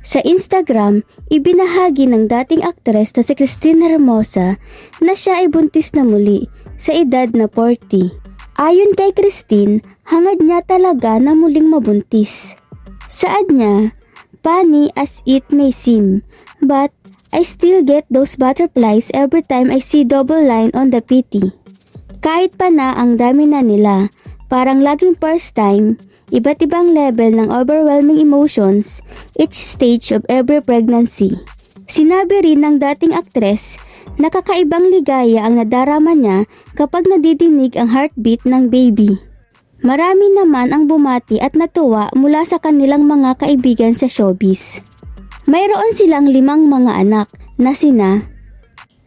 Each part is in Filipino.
Sa Instagram, ibinahagi ng dating aktres na si Cristina Hermosa na siya ay buntis na muli sa edad na 40. Ayon kay Christine, hangad niya talaga na muling mabuntis. Saad niya, "Funny as it may seem, but I still get those butterflies every time I see double line on the PT. Kahit pa na ang dami na nila, parang laging first time, iba't ibang level ng overwhelming emotions each stage of every pregnancy." Sinabi rin ng dating aktres na kakaibang ligaya ang nadarama niya kapag nadidinig ang heartbeat ng baby. Marami naman ang bumati at natuwa mula sa kanilang mga kaibigan sa showbiz. Mayroon silang 5 mga anak na sina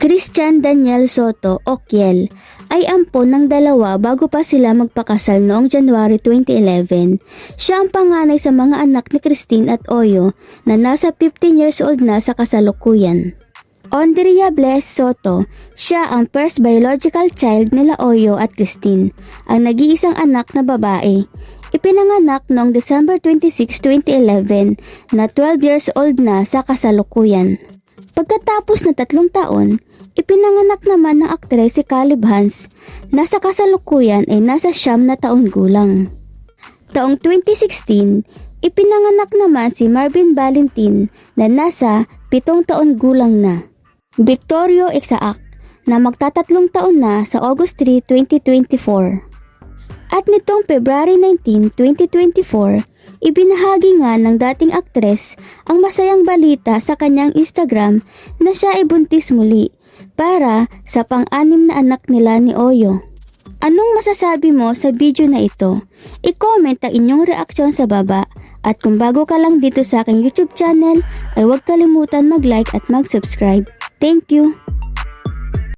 Christian Daniel Soto o Kiel ay ampon ng 2 bago pa sila magpakasal noong January 2011. Siya ang panganay sa mga anak ni Christine at Oyo na nasa 15 years old na sa kasalukuyan. Andrea Bless Soto, siya ang first biological child nila Oyo at Christine, ang nag-iisang anak na babae. Ipinanganak noong December 26, 2011 na 12 years old na sa kasalukuyan. Pagkatapos ng 3 taon, ipinanganak naman ng aktres si Caleb Hans na sa kasalukuyan ay nasa 9 na taon gulang. Taong 2016, ipinanganak naman si Marvin Valentin na nasa 7 taon gulang na. Victorio Exaac na magta-3 taon na sa August 3, 2024. At nitong February 19, 2024, ibinahagi nga ng dating aktres ang masayang balita sa kanyang Instagram na siya ay buntis muli para sa pang-6 na anak nila ni Oyo. Anong masasabi mo sa video na ito? I-comment ang inyong reaksyon sa baba at kung bago ka lang dito sa aking YouTube channel ay huwag kalimutan mag-like at mag-subscribe. Thank you!